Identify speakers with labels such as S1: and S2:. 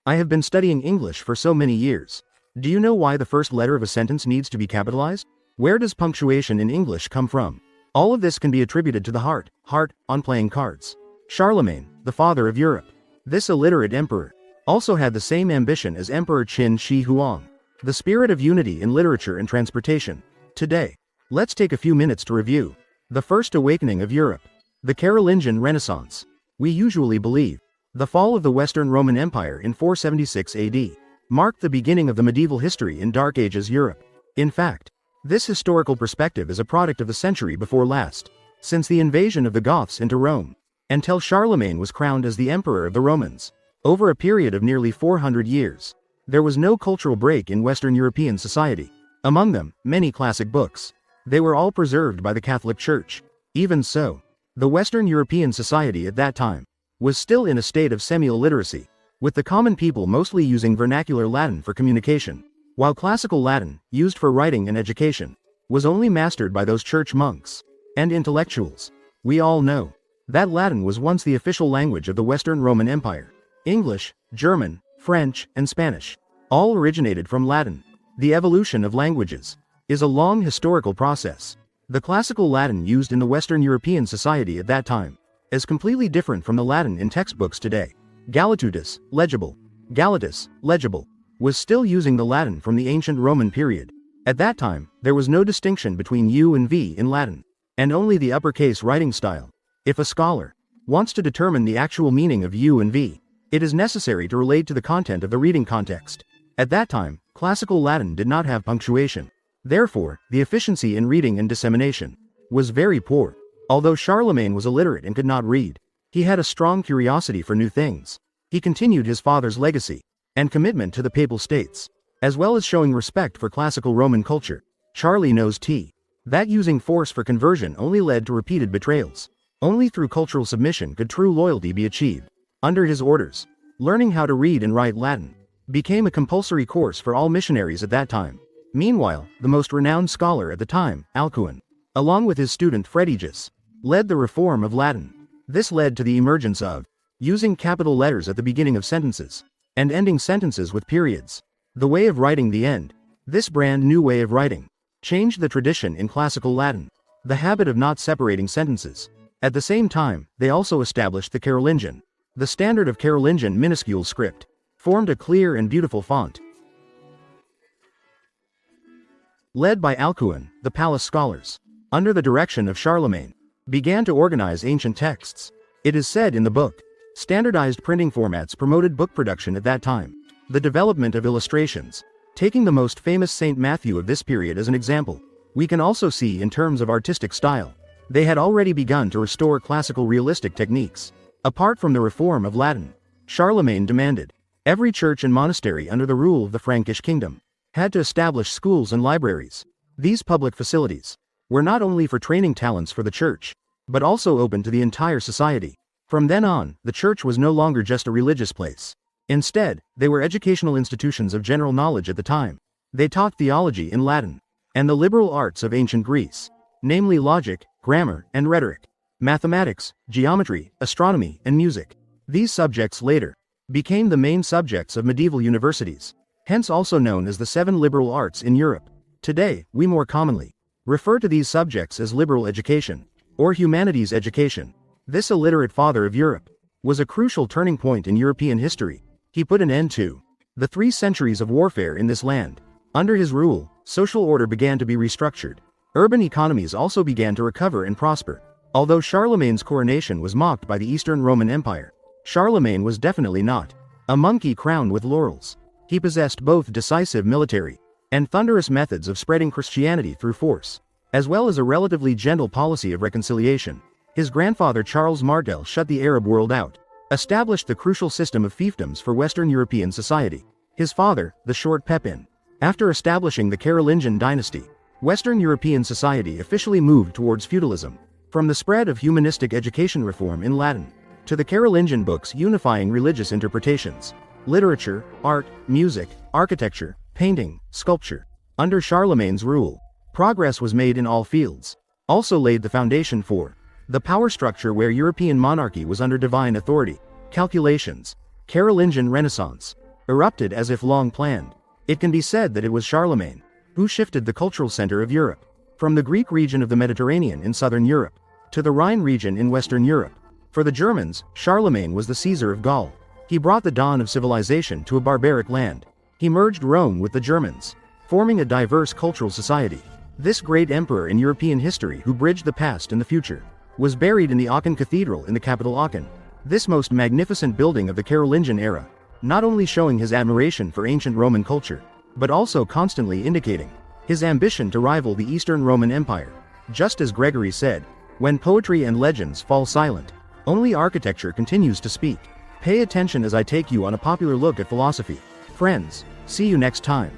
S1: I have been studying English for so many years. Do you know why the first letter of a sentence needs to be capitalized? Where does punctuation in English come from? All of this can be attributed to the heart on playing cards. Charlemagne, the father of Europe. This illiterate emperor also had the same ambition as Emperor Qin Shi Huang. The spirit of unity in literature and transportation. Today, let's take a few minutes to review the first awakening of Europe, the Carolingian Renaissance. We usually believe the fall of the Western Roman Empire in 476 AD marked the beginning of the medieval history in Dark Ages Europe. In fact, this historical perspective is a product of the century before last, since the invasion of the Goths into Rome, until Charlemagne was crowned as the Emperor of the Romans. Over a period of nearly 400 years, there was no cultural break in Western European society. Among them, many classic books. They were all preserved by the Catholic Church. Even so, the Western European society at that time was still in a state of semi-illiteracy, with the common people mostly using vernacular Latin for communication, while classical Latin, used for writing and education, was only mastered by those church monks and intellectuals. We all know that Latin was once the official language of the Western Roman Empire. English, German, French, and Spanish all originated from Latin. The evolution of languages is a long historical process. The classical Latin used in the Western European society at that time is completely different from the Latin in textbooks today. Galatus, legible, was still using the Latin from the ancient Roman period. At that time, there was no distinction between U and V in Latin, and only the uppercase writing style. If a scholar wants to determine the actual meaning of U and V, it is necessary to relate to the content of the reading context. At that time, classical Latin did not have punctuation. Therefore, the efficiency in reading and dissemination was very poor. Although Charlemagne was illiterate and could not read, he had a strong curiosity for new things. He continued his father's legacy and commitment to the Papal States, as well as showing respect for classical Roman culture. Charlie knows that using force for conversion only led to repeated betrayals. Only through cultural submission could true loyalty be achieved. Under his orders, learning how to read and write Latin became a compulsory course for all missionaries at that time. Meanwhile, the most renowned scholar at the time, Alcuin, along with his student Fritigis, led the reform of Latin. This led to the emergence of using capital letters at the beginning of sentences and ending sentences with periods. The way of writing the end. This brand new way of writing changed the tradition in classical Latin, the habit of not separating sentences. At the same time, they also established the Carolingian. The standard of Carolingian minuscule script formed a clear and beautiful font. Led by Alcuin, the palace scholars, under the direction of Charlemagne, began to organize ancient texts. It is said in the book, standardized printing formats promoted book production at that time. The development of illustrations, taking the most famous Saint Matthew of this period as an example, we can also see in terms of artistic style. They had already begun to restore classical realistic techniques. Apart from the reform of Latin, Charlemagne demanded every church and monastery under the rule of the Frankish kingdom had to establish schools and libraries. These public facilities were not only for training talents for the church, but also open to the entire society. From then on, the church was no longer just a religious place. Instead, they were educational institutions of general knowledge at the time. They taught theology in Latin and the liberal arts of ancient Greece, namely logic, grammar, and rhetoric, mathematics, geometry, astronomy, and music. These subjects later became the main subjects of medieval universities, hence also known as the 7 liberal arts in Europe. Today, we more commonly refer to these subjects as liberal education or humanities education. This illiterate father of Europe was a crucial turning point in European history. He put an end to the 3 centuries of warfare in this land. Under his rule, social order began to be restructured. Urban economies also began to recover and prosper. Although Charlemagne's coronation was mocked by the Eastern Roman Empire, Charlemagne was definitely not a monkey crowned with laurels. He possessed both decisive military and thunderous methods of spreading Christianity through force, as well as a relatively gentle policy of reconciliation. His grandfather Charles Martel shut the Arab world out, established the crucial system of fiefdoms for Western European society. His father, the Short Pepin, after establishing the Carolingian dynasty, Western European society officially moved towards feudalism. From the spread of humanistic education reform in Latin to the Carolingian books unifying religious interpretations, literature, art, music, architecture, painting, sculpture. Under Charlemagne's rule, progress was made in all fields. Also laid the foundation for the power structure where European monarchy was under divine authority. Calculations. Carolingian Renaissance. erupted as if long planned. It can be said that it was Charlemagne who shifted the cultural center of Europe from the Greek region of the Mediterranean in southern Europe to the Rhine region in Western Europe. For the Germans, Charlemagne was the Caesar of Gaul. He brought the dawn of civilization to a barbaric land. He merged Rome with the Germans, forming a diverse cultural society. This great emperor in European history who bridged the past and the future was buried in the Aachen Cathedral in the capital Aachen, this most magnificent building of the Carolingian era, not only showing his admiration for ancient Roman culture, but also constantly indicating his ambition to rival the Eastern Roman Empire. Just as Gregory said, when poetry and legends fall silent, only architecture continues to speak. Pay attention as I take you on a popular look at philosophy. Friends, see you next time.